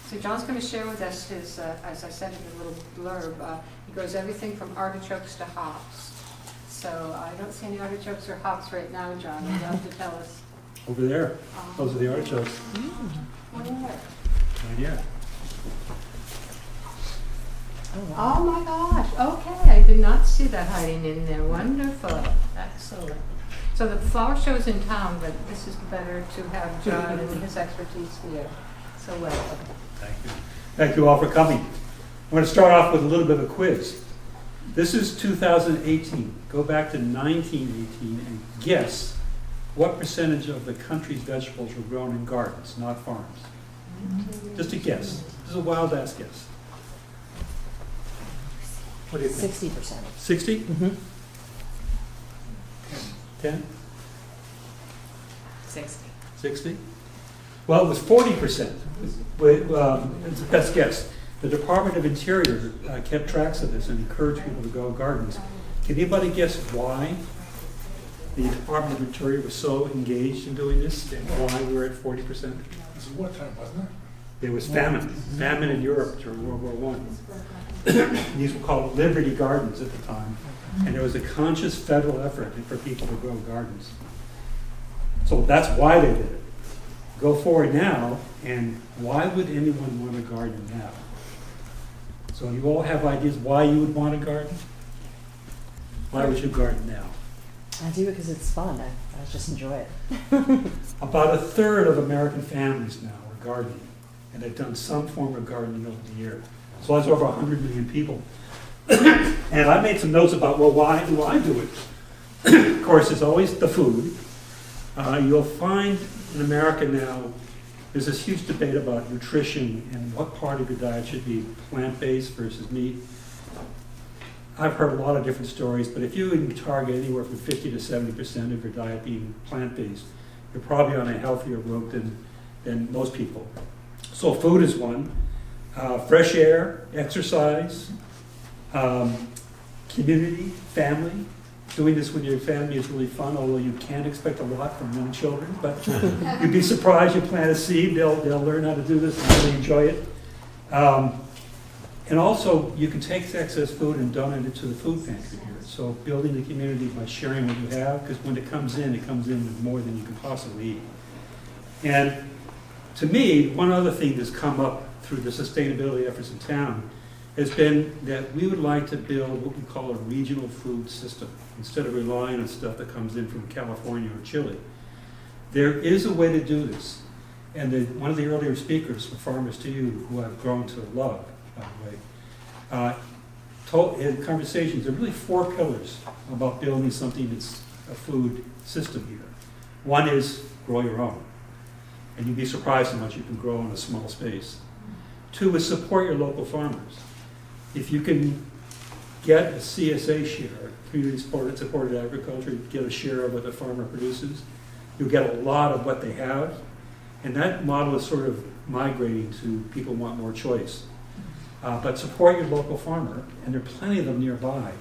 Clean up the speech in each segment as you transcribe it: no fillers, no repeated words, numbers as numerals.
So John's going to share with us his, as I said in the little blurb, he grows everything from artichokes to hops. So I don't see any artichokes or hops right now, John. You'll have to tell us. Over there. Those are the artichokes. Where? Right here. Oh, wow. Oh my gosh, okay, I did not see that hiding in there. Wonderful, excellent. So the flower show is in town, but this is better to have John and his expertise here. So welcome. Thank you. Thank you all for coming. I'm going to start off with a little bit of a quiz. This is 2018. Go back to 1918 and guess what percentage of the country's vegetables were grown in gardens, not farms. Just a guess. This is a wild ass guess. What do you think? 60%. 60? Mm-hmm. 10? 60. 60? Well, it was 40%. It's the best guess. The Department of Interior kept tracks of this and encouraged people to grow gardens. Can anybody guess why the Department of Interior was so engaged in doing this and why we were at 40%? This is wartime, wasn't it? There was famine in Europe during World War I. These were called Liberty Gardens at the time, and there was a conscious federal effort for people to grow gardens. So that's why they did it. Go forward now, and why would anyone want a garden now? So you all have ideas why you would want a garden? Why would you garden now? I do it because it's fun. I just enjoy it. About a third of American families now are gardening, and they've done some form of gardening over the year. So that's over 100 million people. And I made some notes about, well, why do I do it? Of course, it's always the food. You'll find in America now, there's this huge debate about nutrition and what part of your diet should be plant-based versus meat. I've heard a lot of different stories, but if you can target anywhere from 50 to 70% of your diet being plant-based, you're probably on a healthier route than most people. So food is one. Fresh air, exercise, community, family. Doing this with your family is really fun, although you can't expect a lot from young children, but you'd be surprised. You plant a seed, they'll learn how to do this and really enjoy it. And also, you can take excess food and donate it to the food pantry here. So building the community by sharing what you have, because when it comes in with more than you can possibly eat. And to me, one other thing that's come up through the sustainability efforts in town has been that we would like to build what we call a regional food system instead of relying on stuff that comes in from California or Chile. There is a way to do this. And one of the earlier speakers from Farmers to You, who I've grown to love, by the way, told in conversations, there are really 4 pillars about building something that's a food system here. One is grow your own. And you'd be surprised how much you can grow in a small space. 2 is support your local farmers. If you can get a CSA share, community supported agriculture, get a share of what the farmer produces, you'll get a lot of what they have. And that model is sort of migrating to people who want more choice. But support your local farmer, and there are plenty of them nearby.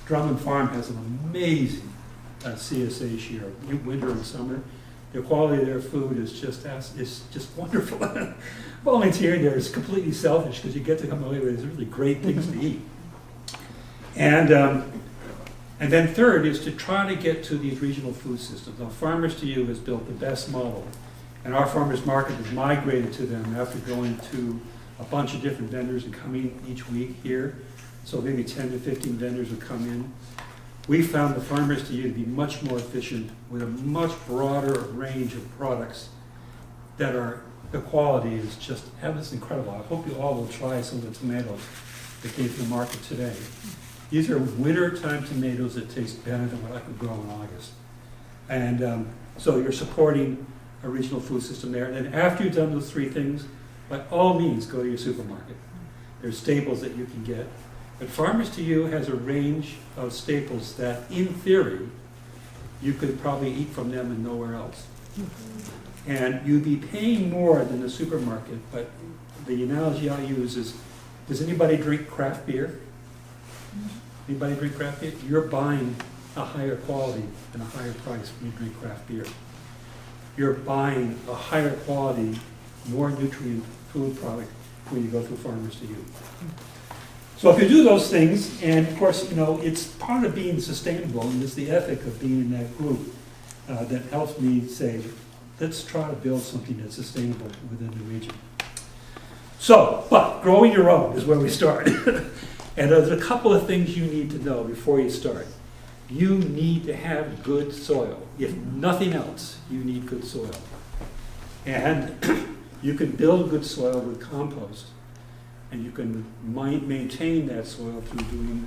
Drummond Farm has an amazing CSA share, winter and summer. The quality of their food is just wonderful. Volunteering there is completely selfish because you get to come away with these really great things to eat. And then third is to try to get to these regional food systems. Now, Farmers to You has built the best model, and our farmers market has migrated to them after going to a bunch of different vendors and coming each week here. So maybe 10 to 15 vendors would come in. We found the Farmers to You to be much more efficient with a much broader range of products that are, the quality is just, it's incredible. I hope you all will try some of the tomatoes that came to the market today. These are wintertime tomatoes that taste better than what I could grow in August. And so you're supporting a regional food system there. And then after you've done those 3 things, by all means, go to your supermarket. There's staples that you can get. But Farmers to You has a range of staples that, in theory, you could probably eat from them and nowhere else. And you'd be paying more than the supermarket, but the analogy I use is, does anybody drink craft beer? Anybody drink craft beer? You're buying a higher quality and a higher price when you drink craft beer. You're buying a higher quality, more nutrient food product when you go through farmers to you. So if you do those things, and of course, it's part of being sustainable, and it's the ethic of being in that group that helps me say, let's try to build something that's sustainable within the region. So, but growing your own is where we start. And there's a couple of things you need to know before you start. You need to have good soil. If nothing else, you need good soil. And you can build good soil with compost, and you can maintain that soil through doing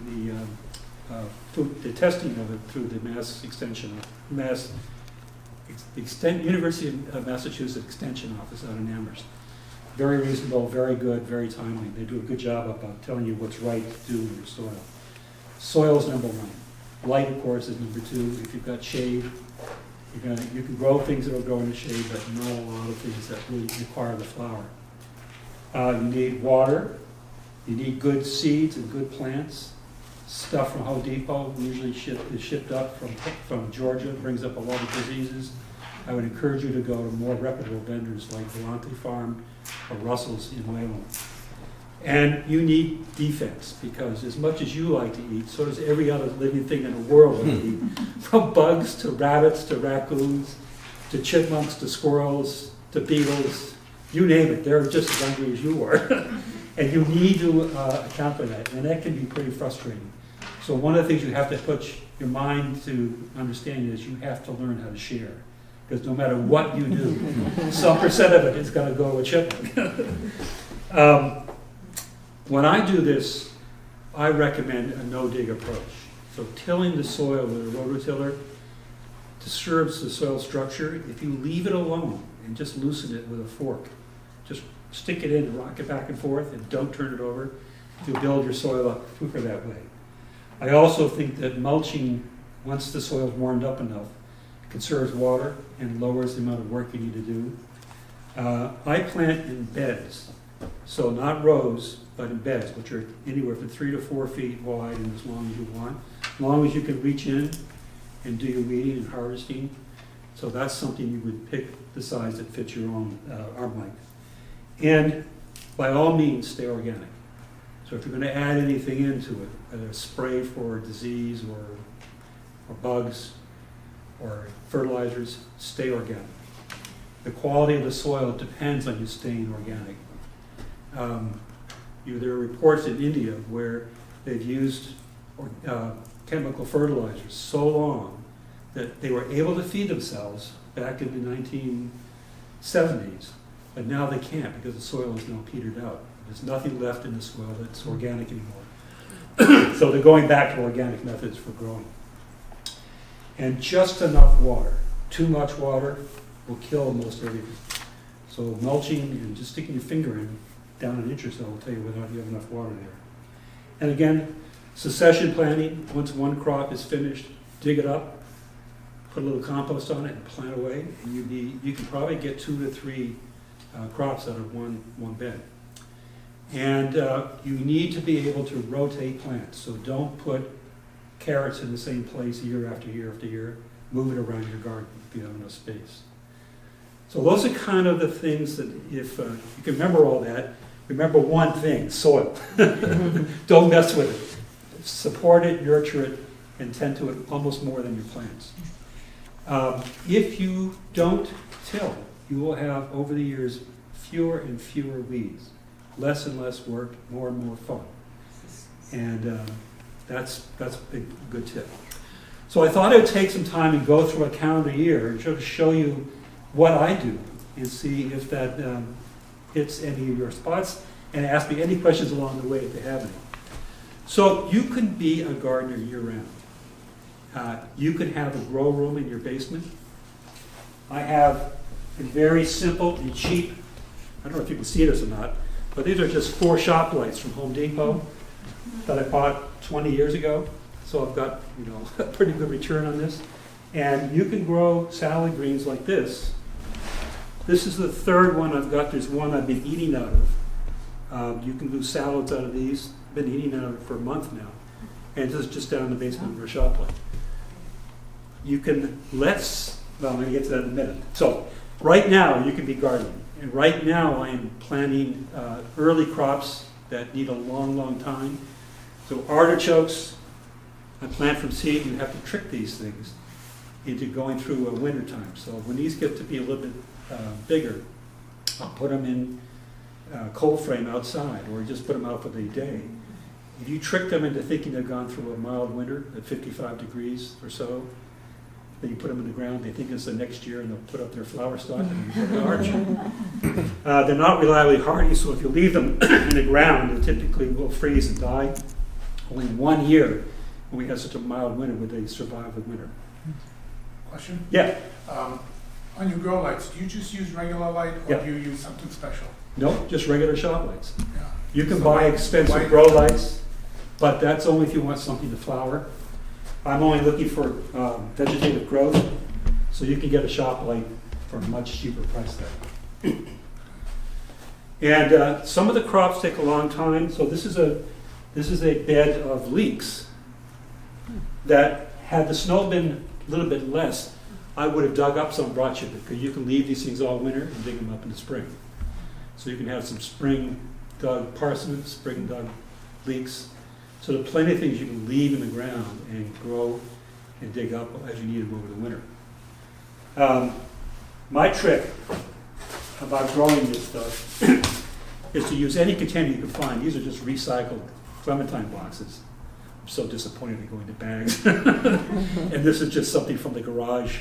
the testing of it through the University of Massachusetts Extension Office out in Amherst. Very reasonable, very good, very timely. They do a good job about telling you what's right to do with your soil. Soil is number one. Light, of course, is number two. If you've got shade, you can grow things that will grow in the shade, but not a lot of things that really require the flower. You need water. You need good seeds and good plants. Stuff from Home Depot usually is shipped up from Georgia. It brings up a lot of diseases. I would encourage you to go to more reputable vendors like Volante Farm or Russell's in Wayland. And you need defense, because as much as you like to eat, so does every other living thing in the world like to eat. From bugs to rabbits to raccoons to chipmunks to squirrels to beetles, you name it, they're just as hungry as you are. And you need to account for that, and that can be pretty frustrating. So one of the things you have to put your mind to understand is you have to learn how to share. Because no matter what you do, some percent of it is going to go to a chipmunk. When I do this, I recommend a no-dig approach. So tilling the soil with a rototiller disturbs the soil structure. If you leave it alone and just loosen it with a fork, just stick it in, rock it back and forth, and don't turn it over, you'll build your soil up quicker that way. I also think that mulching, once the soil's warmed up enough, conserves water and lowers the amount of work you need to do. I plant in beds, so not rows, but in beds, which are anywhere from 3 to 4 feet wide and as long as you want, as long as you can reach in and do your weeding and harvesting. So that's something you would pick the size that fits your own arm length. And by all means, stay organic. So if you're going to add anything into it, whether it's spray for disease or bugs or fertilizers, stay organic. The quality of the soil depends on you staying organic. There are reports in India where they've used chemical fertilizers so long that they were able to feed themselves back in the 1970s, but now they can't because the soil is now petered out. There's nothing left in the soil that's organic anymore. So they're going back to organic methods for growing. And just enough water. Too much water will kill most everything. So mulching and just sticking your finger in down an inch or so will tell you whether or not you have enough water there. And again, succession planting, once one crop is finished, dig it up, put a little compost on it and plant away, and you can probably get 2 to 3 crops out of one bed. And you need to be able to rotate plants, so don't put carrots in the same place year after year after year. Move it around your garden if you have enough space. So those are kind of the things that, if you can remember all that, remember one thing: soil. Don't mess with it. Support it, nurture it, and tend to it almost more than your plants. If you don't till, you will have, over the years, fewer and fewer weeds, less and less work, more and more fun. And that's a good tip. So I thought I would take some time and go through a calendar year and sort of show you what I do and see if that hits any of your spots, and ask me any questions along the way if they have any. So you can be a gardener year-round. You can have a grow room in your basement. I have a very simple and cheap, I don't know if you can see this or not, but these are just 4 shop lights from Home Depot that I bought 20 years ago. So I've got, a pretty good return on this. And you can grow salad greens like this. This is the 3rd one I've got. There's one I've been eating out of. You can do salads out of these. Been eating out of it for a month now. And this is just down in the basement of our shop light. You can, I'm going to get to that in a minute. So right now you can be gardening. And right now, I am planting early crops that need a long, long time. So artichokes, I plant from seed. You have to trick these things into going through a winter time. So when these get to be a little bit bigger, I'll put them in cold frame outside, or just put them out for the day. If you trick them into thinking they've gone through a mild winter at 55 degrees or so, then you put them in the ground, they think it's the next year, and they'll put up their flower stalk and you put an arch. They're not reliably hardy, so if you leave them in the ground, they typically will freeze and die. Only 1 year, when we have such a mild winter, would they survive the winter. Question? Yeah. On your grow lights, do you just use regular light or Yeah. do you use something special? No, just regular shop lights. Yeah. You can So buy white- expensive white- grow lights, but that's only if you want something to flower. I'm only looking for vegetative growth, so you can get a shop light for a much cheaper price tag. And some of the crops take a long time. So this is a bed of leeks that, had the snow been a little bit less, I would have dug up some, brought you, because you can leave these things all winter and dig them up in the spring. So you can have some spring dug parsnips, spring dug leeks. So there are plenty of things you can leave in the ground and grow and dig up as you need them over the winter. My trick about growing this stuff is to use any container you can find. These are just recycled clementine boxes. I'm so disappointed they go into bags. And this is just something from the garage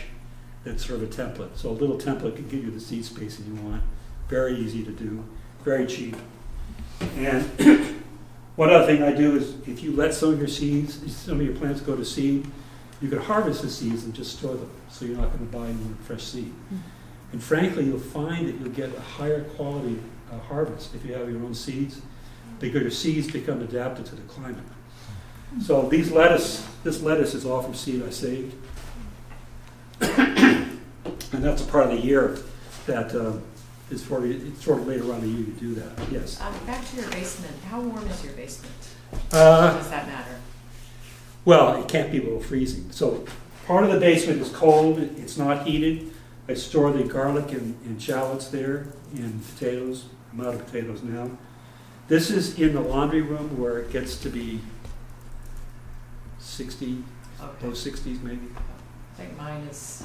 that's sort of a template. So a little template can give you the seed spacing you want. Very easy to do, very cheap. And one other thing I do is, if you let some of your seeds, some of your plants go to seed, you can harvest the seeds and just store them, so you're not going to buy any fresh seed. And frankly, you'll find that you'll get a higher quality harvest if you have your own seeds, because your seeds become adapted to the climate. So this lettuce is all from seed I saved. And that's a part of the year that it's sort of later on in the year you do that. Yes. Back to your basement. How warm is your basement? Uh, Does that matter? Well, it can't be below freezing. So part of the basement is cold, it's not heated. I store the garlic and shallots there, and potatoes. I'm out of potatoes now. This is in the laundry room where it gets to be 60, Okay. low 60s maybe. I think mine is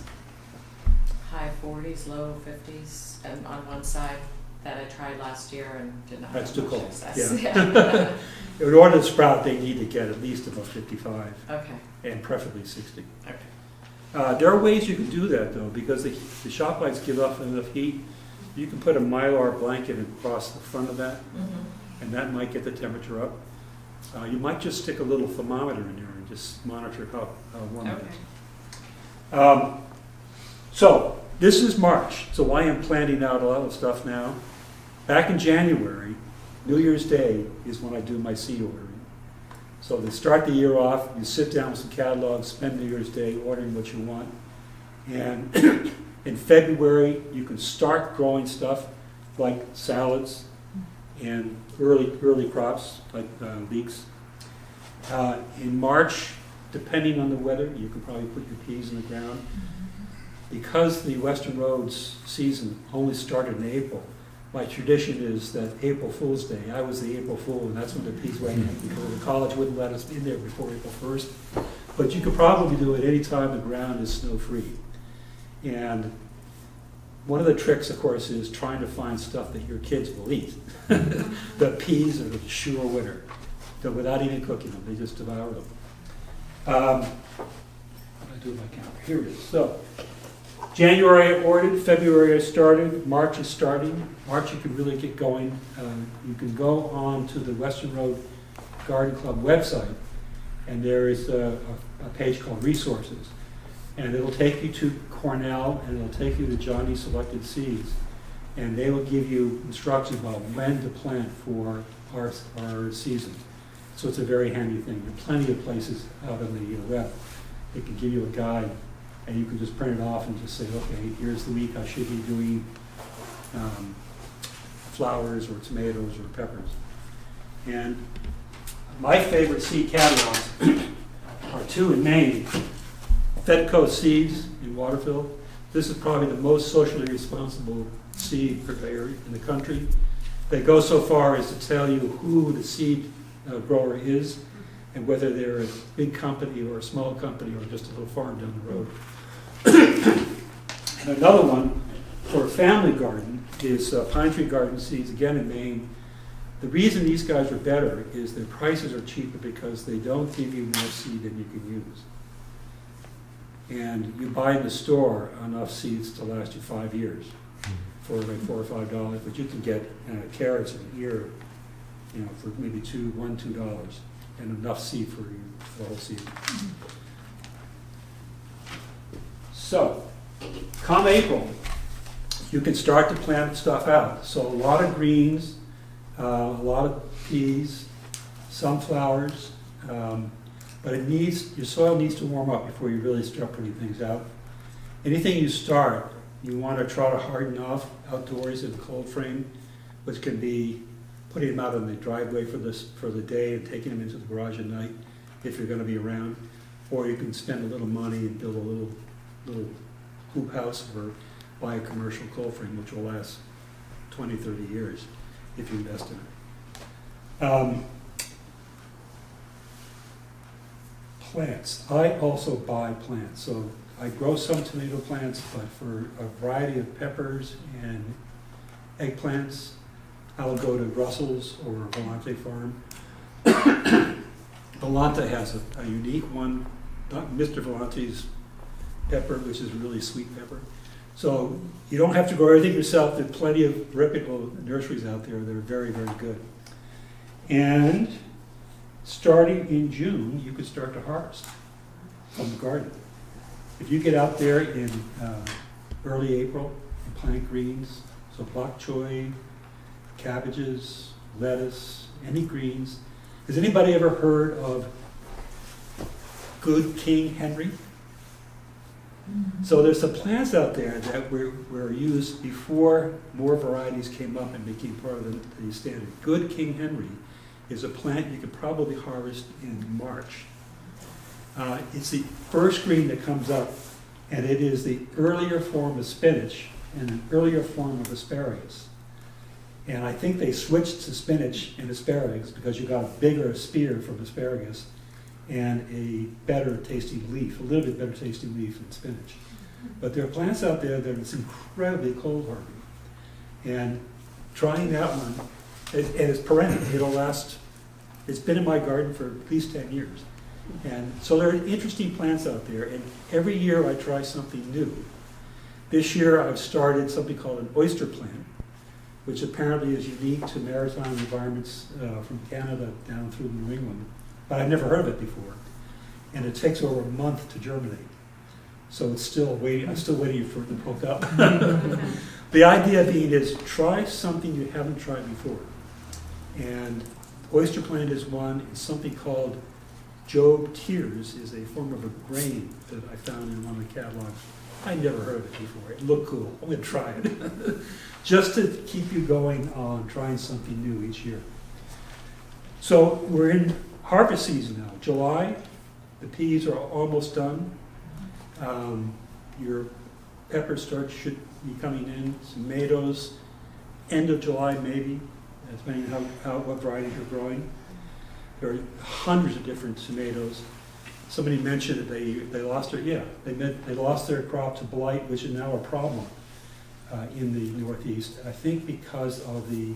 high 40s, low 50s, and on one side that I tried last year and did not That's have too much cold. success. Yeah. In order to sprout, they need to get at least above 55 Okay, and preferably 60. okay. There are ways you can do that though, because the shop lights give off enough heat. You can put a Mylar blanket across the front of that, Mm-hmm. and that might get the temperature up. You might just stick a little thermometer in there and just monitor how warm it Okay. is. So this is March, so I am planning out a lot of stuff now. Back in January, New Year's Day is when I do my seed ordering. So to start the year off, you sit down with some catalogs, spend New Year's Day ordering what you want. And in February, you can start growing stuff like salads and early crops like leeks. In March, depending on the weather, you can probably put your peas in the ground. Because the Western Roads season only started in April, my tradition is that April Fool's Day, I was the April Fool, and that's when the peas went in, because the college wouldn't let us in there before April 1st. But you could probably do it any time the ground is snow-free. And one of the tricks, of course, is trying to find stuff that your kids will eat. The peas are a sure winner. So without even cooking them, they just devour them. What do I do with my calendar? Here it is. So, January I ordered, February I started, March is starting. March you can really get going. You can go on to the Weston Road Garden Club website, and there is a page called Resources. And it'll take you to Cornell, and it'll take you to Johnny Selected Seeds. And they will give you instructions about when to plant for our season. So it's a very handy thing. There are plenty of places out on the web that can give you a guide, and you can just print it off and just say, okay, here's the week I should be doing flowers or tomatoes or peppers. And my favorite seed catalogs are two in Maine. Fedco Seeds in Waterville. This is probably the most socially responsible seed purveyor in the country. They go so far as to tell you who the seed grower is and whether they're a big company or a small company or just a little farm down the road. And another one for a family garden is Pine Tree Garden Seeds, again in Maine. The reason these guys are better is their prices are cheaper because they don't give you more seed than you can use. And you buy in the store enough seeds to last you 5 years for like $4 or $5, but you can get carrots in a year, you know, for maybe $1, $2, and enough seed for the whole season. So, come April, you can start to plant stuff out. So a lot of greens, a lot of peas, some flowers, but your soil needs to warm up before you really start putting things out. Anything you start, you want to try to harden off outdoors in a cold frame, which can be putting them out in the driveway for the day and taking them into the garage at night if you're going to be around. Or you can spend a little money and build a little hoop house or buy a commercial cold frame, which will last 20, 30 years if you invest in it. Plants. I also buy plants. So I grow some tomato plants, but for a variety of peppers and eggplants, I'll go to Russell's or Volante Farm. Volante has a unique one, not Mr. Volante's pepper, which is a really sweet pepper. So you don't have to grow everything yourself. There are plenty of reputable nurseries out there that are very, very good. And starting in June, you could start to harvest from the garden. If you get out there in early April and plant greens, so bok choy, cabbages, lettuce, any greens. Has anybody ever heard of Good King Henry? So there's some plants out there that were used before more varieties came up and became part of the standard. Good King Henry is a plant you could probably harvest in March. It's the first green that comes up, and it is the earlier form of spinach and an earlier form of asparagus. And I think they switched to spinach and asparagus because you got a bigger spear from asparagus and a better tasting leaf, a little bit better tasting leaf than spinach. But there are plants out there that are incredibly cold hardy. And trying that one, and it's perennial, it'll last, it's been in my garden for at least 10 years. And so there are interesting plants out there, and every year I try something new. This year I've started something called an oyster plant, which apparently is unique to maritime environments from Canada down through New England. But I've never heard of it before. And it takes over a month to germinate. So it's still waiting, I'm still waiting for it to poke up. The idea being is try something you haven't tried before. And oyster plant is one. It's something called Job Tears, is a form of a grain that I found in one of the catalogs. I never heard of it before. It looked cool. I'm going to try it. Just to keep you going on trying something new each year. So we're in harvest season now. July, the peas are almost done. Your peppers should be coming in. Tomatoes, end of July maybe, depending on what varieties you're growing. There are hundreds of different tomatoes. Somebody mentioned that they lost they lost their crop to blight, which is now a problem in the Northeast. I think because of the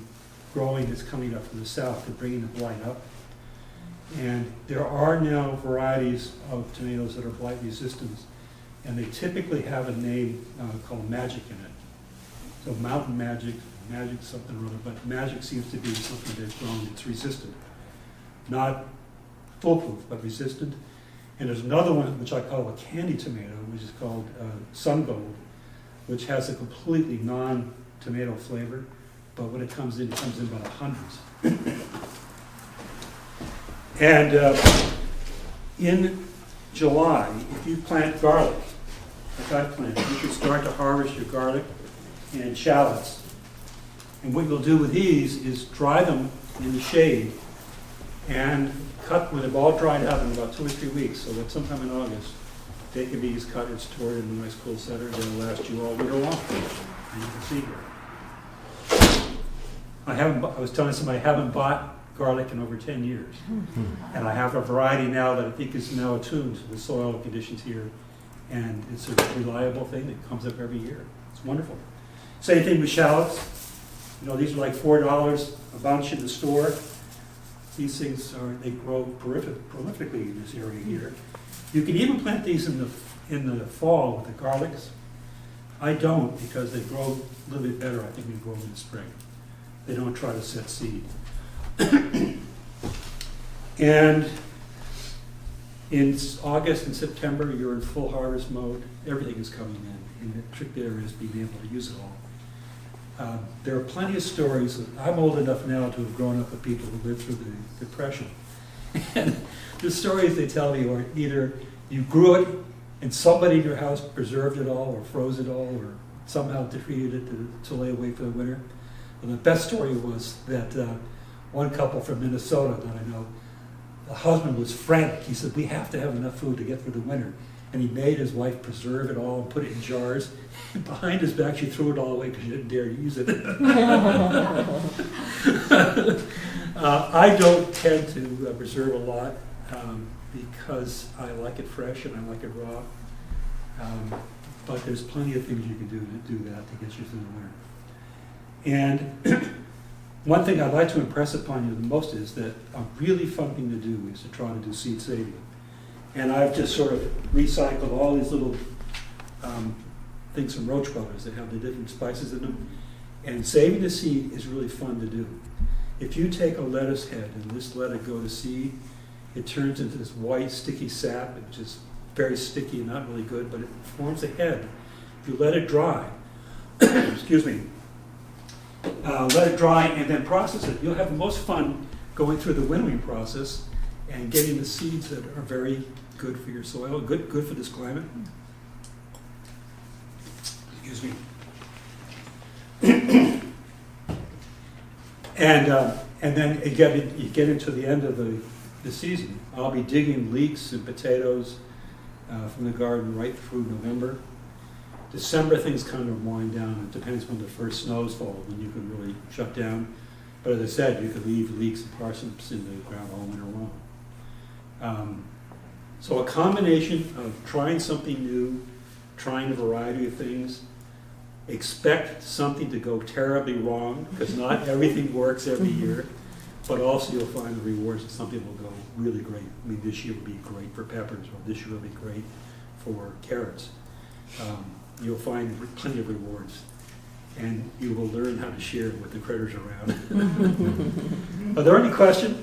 growing that's coming up from the south, they're bringing the blight up. And there are now varieties of tomatoes that are blight resistant, and they typically have a name called Magic in it. So Mountain Magic, Magic something or other, but Magic seems to be something that's grown that's resistant. Not foolproof, but resistant. And there's another one which I call a candy tomato, which is called Sun Gold, which has a completely non-tomato flavor, but when it comes in by the hundreds. And in July, if you plant garlic, like I planted, you can start to harvest your garlic and shallots. And what you'll do with these is dry them in the shade and cut when they've all dried out in about 2 or 3 weeks. So that sometime in August, they can be cut and stored in a nice cool center that'll last you all winter long. And you can see here. I was telling somebody I haven't bought garlic in over 10 years. And I have a variety now that I think is now attuned to the soil conditions here. And it's a reliable thing that comes up every year. It's wonderful. Same thing with shallots. You know, these are like $4 a bunch in the store. These things they grow prolifically in this area here. You can even plant these in the fall with the garlics. I don't, because they grow a little bit better, I think, when you grow them in the spring. They don't try to set seed. And in August and September, you're in full harvest mode. Everything is coming in. And the trick there is being able to use it all. There are plenty of stories. I'm old enough now to have grown up with people who lived through the Depression. And the stories they tell me are either you grew it and somebody in your house preserved it all or froze it all or somehow defeated it to lay away for the winter. And the best story was that one couple from Minnesota that I know, the husband was frantic. He said, we have to have enough food to get through the winter. And he made his wife preserve it all and put it in jars. And behind his back, she threw it all away because she didn't dare use it. I don't tend to preserve a lot because I like it fresh and I like it raw. But there's plenty of things you can do to do that to get you through the winter. And one thing I'd like to impress upon you the most is that a really fun thing to do is to try to do seed saving. And I've just sort of recycled all these little things from Roach Brothers that have the different spices in them. And saving the seed is really fun to do. If you take a lettuce head and just let it go to seed, it turns into this white sticky sap, which is very sticky and not really good, but it forms a head. If you let it dry, excuse me, let it dry and then process it, you'll have the most fun going through the winnowing process and getting the seeds that are very good for your soil, good for this climate. Excuse me. And then you get into the end of the season. I'll be digging leeks and potatoes from the garden right through November. December things kind of wind down. It depends when the first snows fall, when you can really shut down. But as I said, you could leave leeks and parsnips in the ground all winter long. So a combination of trying something new, trying a variety of things, expect something to go terribly wrong, because not everything works every year, but also you'll find the rewards that something will go really great. I mean, this year will be great for peppers, or this year will be great for carrots. You'll find plenty of rewards, and you will learn how to share with the critters around. Are there any questions?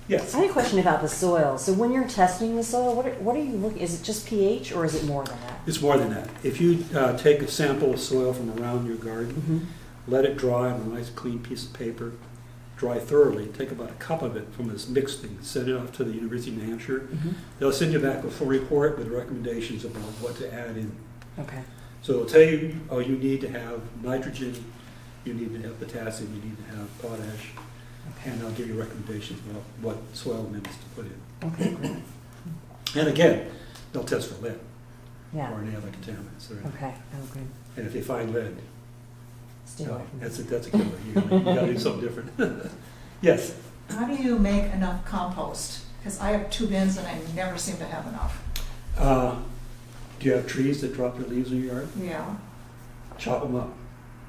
Yes. I had a question about the soil. So when you're testing the soil, what are you looking? Is it just pH or is it more than that? It's more than that. If you take a sample of soil from around your garden, let it dry on a nice clean piece of paper, dry thoroughly, take about a cup of it from this mixed thing, send it off to the University of New Hampshire. They'll send you back a full report with recommendations about what to add in. Okay. So they'll tell you, oh, you need to have nitrogen, you need to have potassium, you need to have potash, and they'll give you recommendations about what soil amendments to put in. Okay, great. And again, they'll test for lead Yeah. or any other contaminants. Right? Okay. Oh, good. And if they find lead, Stay away from that's that. a killer. You gotta do something different. Yes. How do you make enough compost? Because I have 2 bins and I never seem to have enough. Do you have trees that drop their leaves in your yard? Yeah. Chop them up.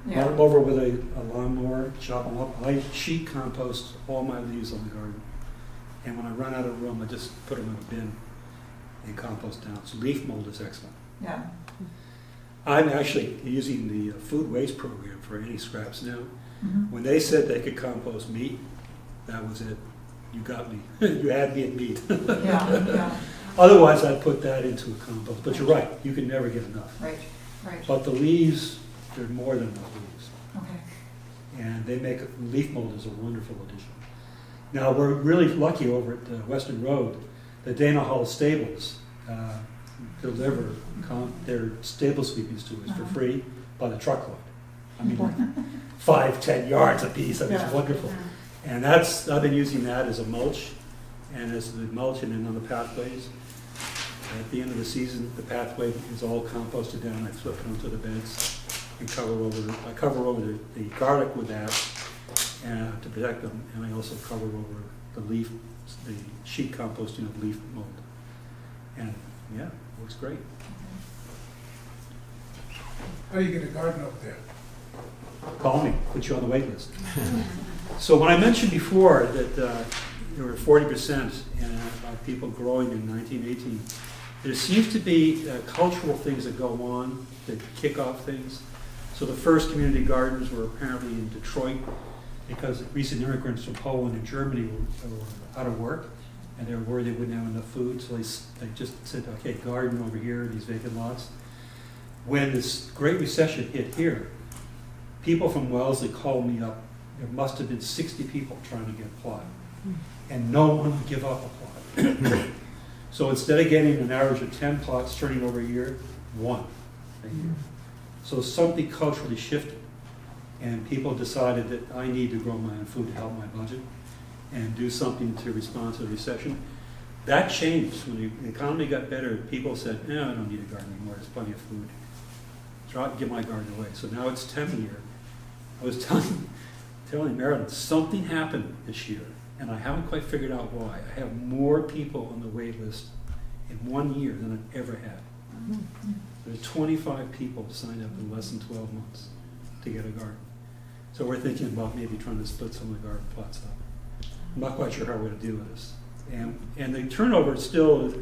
Run Yeah. them over with a lawnmower, chop them up. I sheet compost all my leaves on the garden. And when I run out of room, I just put them in a bin and compost down. So leaf mold is excellent. Yeah. I'm actually using the food waste program for any scraps now. Mhm. When they said they could compost meat, that was it. You got me. You had me at meat. Yeah. Yeah. Otherwise, I'd put that into a compost. But you're right, you can never get enough. Right. Right. But the leaves, they're more than enough leaves. Okay. And they make, leaf mold is a wonderful addition. Now, we're really lucky over at Weston Road, the Dana Hall Stables deliver their stable sweepings to us for free by the truckload. I mean, like 5-10 yards a piece. I mean, it's Yeah. wonderful. And I've been using that as a mulch, and as the mulch and then on the pathways. At the end of the season, the pathway is all composted down. I flip it onto the beds and cover over the garlic with that. and to protect them, and I also cover over the sheet composting of leaf mold. And yeah, works great. How do you get a garden up there? Call me, put you on the wait list. So when I mentioned before that there were 40% of people growing in 1918, there seems to be cultural things that go on that kick off things. So the first community gardens were apparently in Detroit because recent immigrants from Poland and Germany were out of work and they were worried they wouldn't have enough food. So they just said, okay, garden over here, these vacant lots. When this Great Recession hit here, people from Wellesley called me up. There must have been 60 people trying to get a plot, and no one would give up a plot. So instead of getting an average of 10 plots turning over a year, 1 a year. So something culturally shifted, and people decided that I need to grow my own food to help my budget and do something to respond to the recession. That changed when the economy got better. People said, no, I don't need a garden anymore, there's plenty of food. Give my garden away. So now it's 10 a year. I was telling Marilyn, something happened this year, and I haven't quite figured out why. I have more people on the wait list in 1 year than I've ever had. There's 25 people signed up in less than 12 months to get a garden. So we're thinking about maybe trying to split some of the garden plots up. I'm not quite sure how we're going to deal with this. And the turnover still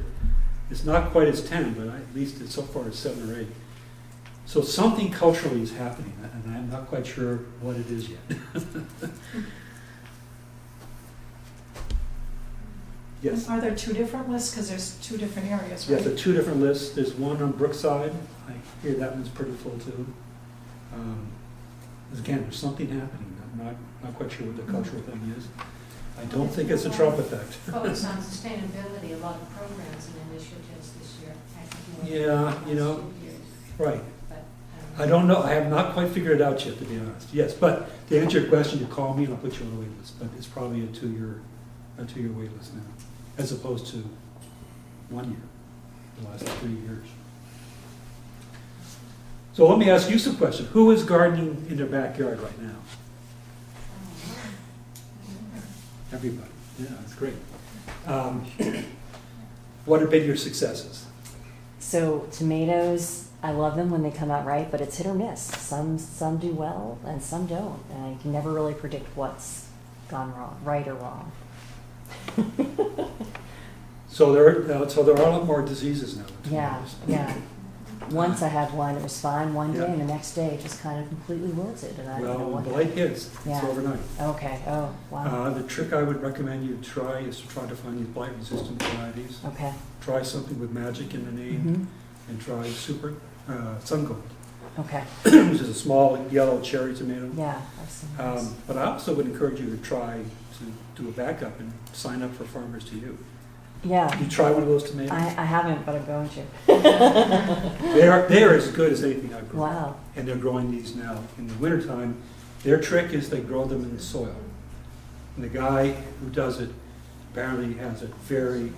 is not quite as 10, but at least it's so far as 7 or 8. So something culturally is happening, and I'm not quite sure what it is yet. Yes. Are there 2 different lists? Because there's 2 different areas, Yeah, right? there are 2 different lists. There's one on Brookside. I hear that one's pretty full too. Again, there's something happening. I'm not quite sure what the cultural thing is. I don't think it's a Trump effect. Focus on sustainability, a lot of programs and initiatives this year. I think more Yeah, than you know, last 2 years. Right. But, I don't know. I have not quite figured it out yet, to be honest. Yes, but to answer your question, you call me and I'll put you on the wait list. But it's probably a 2-year wait list now, as opposed to 1 year, the last 3 years. So let me ask you some questions. Who is gardening in their backyard right now? Everybody. Yeah, that's great. What have been your successes? So tomatoes, I love them when they come out right, but it's hit or miss. Some do well and some don't, and I can never really predict what's gone wrong, right or wrong. So there are a lot more diseases now. with Yeah, tomatoes. yeah. Once I had one, it was fine one day, Yeah. and the next day it just kind of completely wilted, and I don't know Well, what. when blight hits, it's Yeah. overnight. Okay. Oh, wow. The trick I would recommend you try is to try to find these blight-resistant varieties. Okay. Try something with magic in the name, Mhm. and try Sun Gold, Okay. which is a small yellow cherry tomato. Yeah. I've seen those. But I also would encourage you to try to do a backup and sign up for Farmers to You. Yeah. You try one of those tomatoes. I haven't, but I'm going to. They are as good as anything I've grown. Wow. And they're growing these now. In the wintertime, their trick is they grow them in the soil. And the guy who does it apparently has a very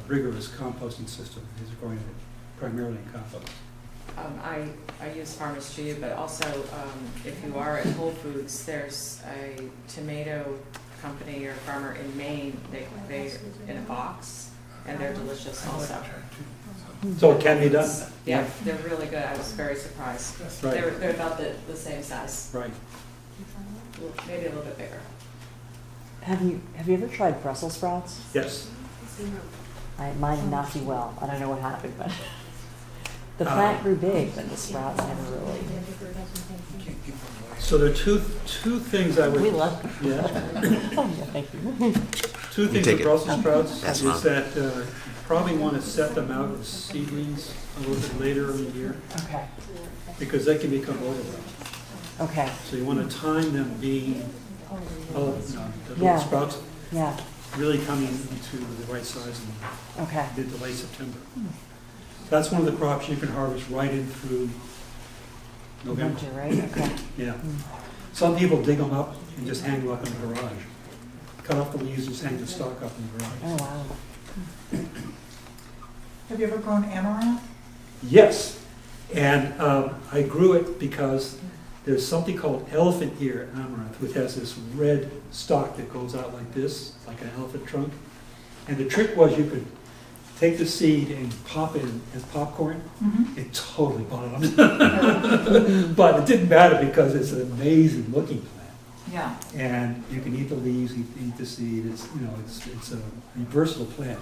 rigorous composting system. He's growing it primarily in compost. I use Farmers to You, but also if you are at Whole Foods, there's a tomato company or farmer in Maine. They in a box, and they're delicious also. So it can be done. Yeah, they're really good. I was very surprised. Right. They're about the same size, Right. maybe a little bit bigger. Have you ever tried Brussels sprouts? Yes. Mine did not do well. I don't know what happened, but the plant grew big, but the sprouts never really. So there are two things I would. We love. Yeah. Oh, yeah, thank you. Two things take with it. Brussels sprouts That's is fine. that you probably want to set them out as seedlings a little bit later in the year Okay. because they can become overgrown. Okay. So you want to time them being, the little Yeah. sprouts Yeah. really coming into the right size in Okay. mid to late September. That's one of the crops you can harvest right in through November. Winter, right? Okay. Yeah. Some people dig them up and just hang them up in the garage. Cut off the leaves and just hang the stalk up in the garage. Oh, wow. Have you ever grown amaranth? Yes, and I grew it because There's something called elephant ear amaranth, which has this red stalk that goes out like this, like an elephant trunk. And the trick was you could take the seed and pop it in as popcorn. Mhm. It totally bombed. But it didn't matter because it's an amazing looking plant. Yeah, And you can eat the leaves, you can eat the seed, it's a versatile plant.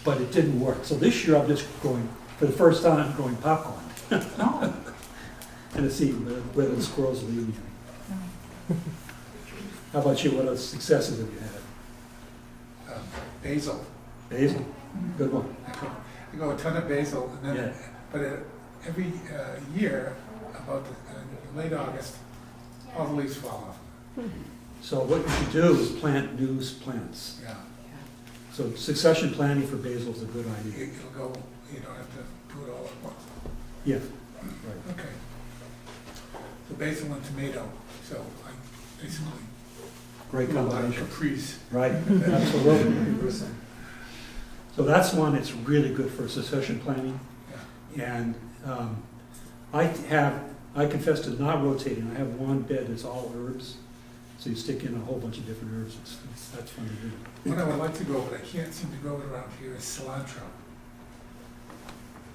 But it didn't work. So this year I'm just growing, for the first time, I'm growing popcorn. oh, And to see whether the squirrels will eat anything. How about you? What other successes have you had? Basil. Basil, good one. I go a ton of basil, and Yeah. then, but every year, about late August, all the leaves fall off. So what you should do is plant new plants. Yeah, So succession planting for basil is a good idea. it'll go, you don't have to do it all at once. Yeah, right. Okay. So basil and tomato, so I basically Great do a lot of combination. caprice. Right, absolutely. So that's one that's really good for succession planting. Yeah. And I confess to not rotating. I have one bed that's all herbs. So you stick in a whole bunch of different herbs. That's fun to do. What I would like to grow, but I can't seem to grow it around here, is cilantro.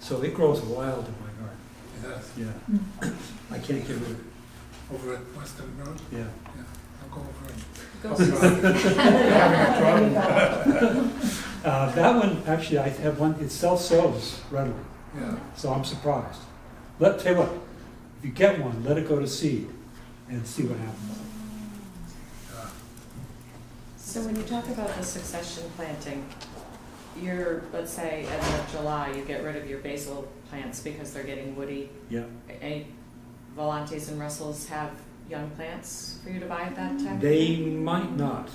So it grows wild in my garden. It does. Yeah. I can't get rid of it. Over at Weston Road, Yeah. yeah, I'll go over and. Go Having a problem. That one, actually, I have one, it self-sows readily. Yeah, So I'm surprised. Tell you what, if you get one, let it go to seed and see what happens. yeah. So when you talk about the succession planting, let's say at the end of July, you get rid of your basil plants because they're getting woody. Yeah. Any Volantes and Russells have young plants for you to buy at that time? They might not.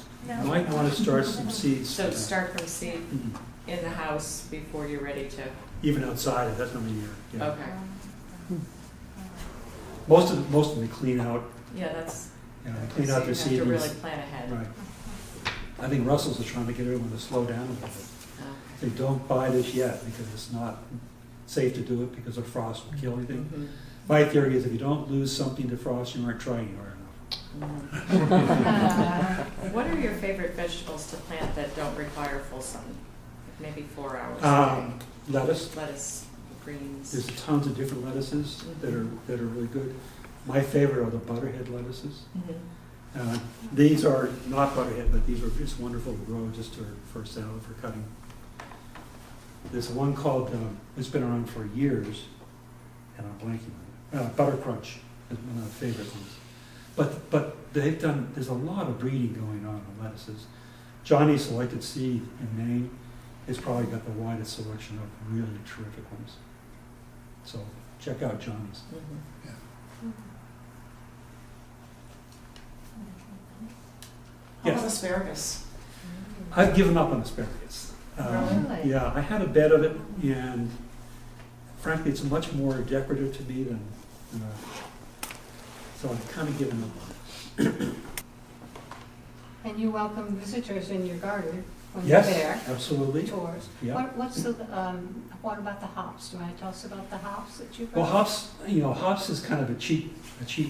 Might want to start some seeds. So start from seed Mhm. in the house before you're ready to, Even outside of that time of year. Yeah. okay. Most of them they clean out. Yeah, that's, You know, they so clean you out have their to seedlings. really plan ahead. Right. I think Russell's are trying to get everyone to slow down a little bit. Okay. Say, don't buy this yet because it's not safe to do it because the frost will kill anything. Mhm. My theory is if you don't lose something to frost, you aren't trying hard enough. What are your favorite vegetables to plant that don't require full sun? Maybe 4 hours a Lettuce. day? Lettuce, greens. There's tons of different lettuces that are really good. My favorite are the butterhead lettuces. Mhm. These are not butterhead, but these are just wonderful to grow just for salad, for cutting. There's one called, it's been around for years, and I'm blanking on it. Butter Crunch is one of my favorite ones. But there's a lot of breeding going on lettuces. Johnny's Selected Seed in Maine has probably got the widest selection of really terrific ones. So check out Johnny's. Mhm. how about Yes. asparagus? I've given up on asparagus. Really? Yeah, I had a bed of it, and frankly, it's much more decorative to me than so I've kind of given up on it. And you welcome visitors in your garden when you're Yes, there, absolutely. tours. Yeah. What about the hops? Do you want to tell us about the hops that you Well, grow? hops is kind of a cheap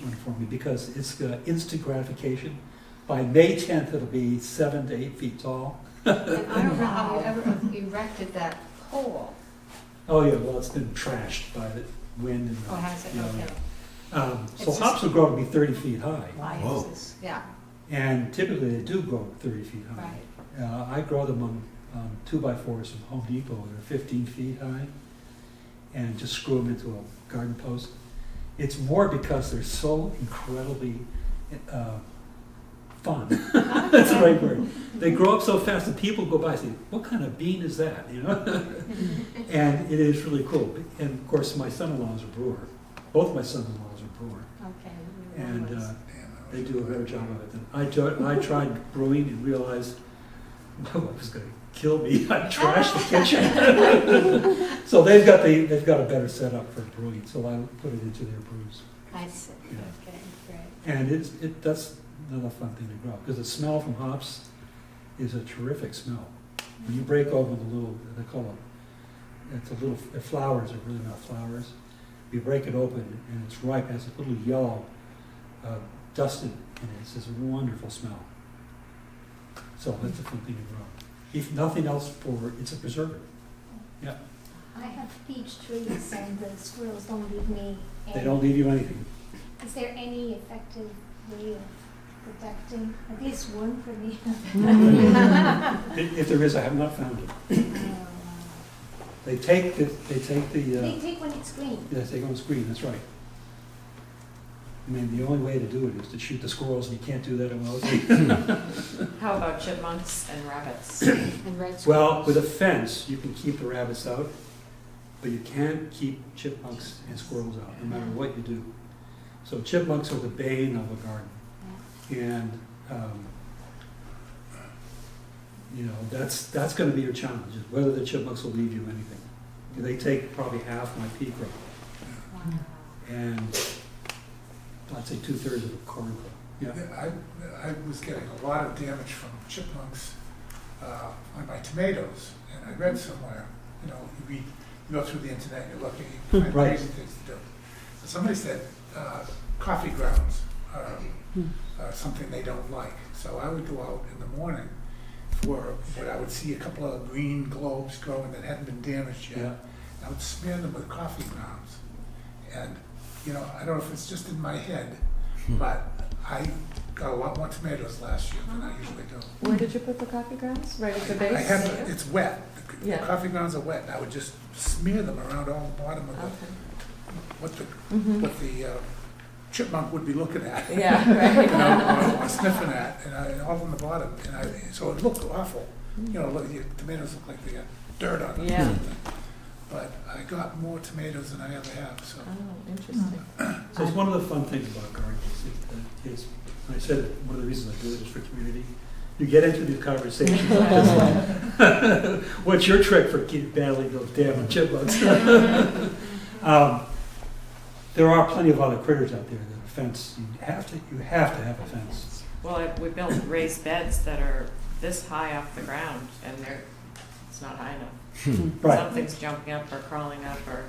one for me because it's instant gratification. By May 10th, it'll be 7 to 8 feet tall. And I don't know how you ever erected that pole. Oh yeah, well, it's been trashed by the wind and. Oh, has it? Yeah. Okay. So It's hops will grow to be 30 feet high, Why Whoa. is this? Yeah, and typically they do grow 30 feet high. right. I grow them on 2x4s from Home Depot. They're 15 feet high, and just screw them into a garden post. It's more because they're so incredibly fun. That's the right word. They grow up so fast that people go by and say, "What kind of bean is that?" You know, and it is really cool. And of course, my son-in-law is a brewer. Both my sons-in-laws are brewer, Okay. and Damn, they do a better job of it than I tried brewing and realized my wife was going to kill me. I trashed the kitchen. So they've got a better setup for brewing. So I put it into their brews, I see, Yeah. okay, great. and that's another fun thing to grow because the smell from hops is a terrific smell. When you break open the little, they call it, the flowers are really not flowers. You break it open and it's ripe, it has a little yellow dusted, and it's this wonderful smell. So that's a fun thing to grow. If nothing else, it's a preservative. Yeah, I have peach trees and the squirrels don't leave me. they don't leave you anything. Is there any effective way of protecting at least one for me? If there is, I have not found it. They take the, They take when it's green. yeah, they take on the screen, that's right. I mean, the only way to do it is to shoot the squirrels, and you can't do that in Wellesley. How about chipmunks and rabbits? And red Well, squirrels. with a fence, you can keep the rabbits out, but you can't keep chipmunks and squirrels out, no matter what you do. So chipmunks are the bane of a garden. And, you know, that's gonna be your challenge, is whether the chipmunks will leave you anything. They take probably half my pea crop, and I'd say 2/3 of the corn crop. Yeah. I was getting a lot of damage from chipmunks on my tomatoes, and I read somewhere, you know, you go through the internet, you look at, you find Right. crazy things to do. So somebody said coffee grounds are something they don't like. So I would go out in the morning for what I would see a couple of green globes growing that hadn't been damaged yet. Yeah. I would smear them with coffee grounds. And, you know, I don't know if it's just in my head, but I got a lot more tomatoes last year than I usually do. Where did you put the coffee grounds? Right at the base? I have, it's wet. The Yeah. coffee grounds are wet, and I would just smear them around all the bottom of the, Okay. what the chipmunk would be looking at. Yeah, You know, right. or sniffing at, and all on the bottom, so it looked awful. You know, look, your tomatoes look like they got dirt on them. or Yeah. something. But I got more tomatoes than I ever have, so. Oh, interesting. So it's one of the fun things about gardening, is, I said, one of the reasons I do it is for community. You get into these conversations, it's like, what's your trick for battling those damn chipmunks? There are plenty of other critters out there that a fence, you have to have a fence. Well, we built raised beds that are this high off the ground, and it's not high enough. Right. Something's jumping up or crawling up or,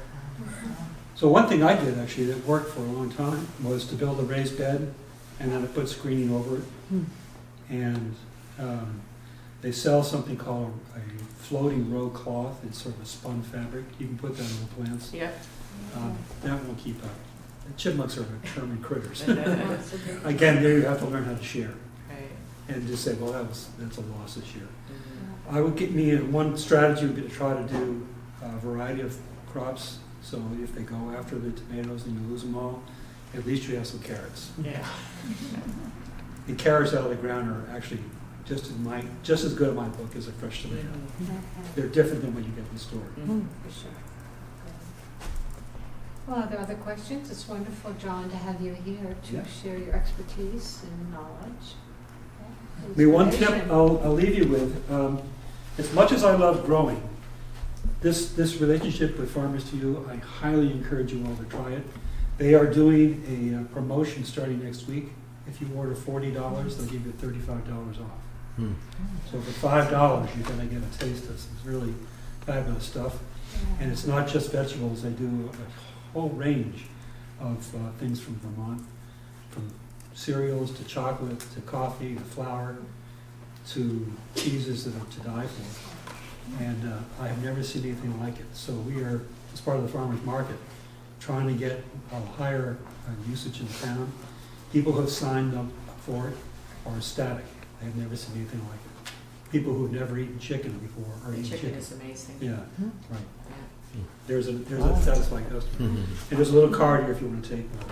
So one thing I did actually that worked for a long time was to build a raised bed, and then I put screening over it. And they sell something called a floating row cloth. It's sort of a spun fabric. You can put that on the plants. yep. That won't keep up. The chipmunks are determined critters. Right. Again, there you have to learn how to share Mm-hmm. and just say, well, that's a loss this year. I would get me one strategy would be to try to do a variety of crops. So if they go after the tomatoes and you lose them all, at least you have some carrots. Yeah. The carrots out of the ground are actually just as good in my book as a fresh tomato. They're different than what you get in the store. Mhm. For sure. Well, are there other questions? It's wonderful, John, to have you here to Yeah. share your expertise and knowledge. Maybe one tip Inspiration. I'll leave you with, as much as I love growing, this relationship with Farmers to You, I highly encourage you all to try it. They are doing a promotion starting next week. If you order $40, they'll give you $35 off. So for $5, you're gonna get a taste of some really fabulous stuff. And it's not just vegetables, they do a whole range of things from Vermont, from cereals to chocolate to coffee to flour to cheeses that are to die for. And I have never seen anything like it. So we are, as part of the farmers market, trying to get a higher usage in town. People who have signed up for it are ecstatic. They have never seen anything like it. People who have never eaten chicken before are The eating chicken chicken. is amazing. Yeah, right. Yeah. There's a satisfying customer. And there's a little card here if you want to take one.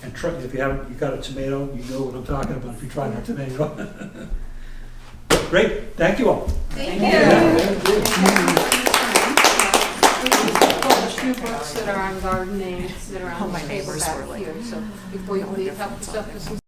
And if you haven't, you got a tomato, you know what I'm talking about if you tried our tomato. Great, thank you all. Thank Yeah, you. thank you. A few books that are on gardening that are Oh, on the my table neighbors back were like, here, so before you leave, help yourself to some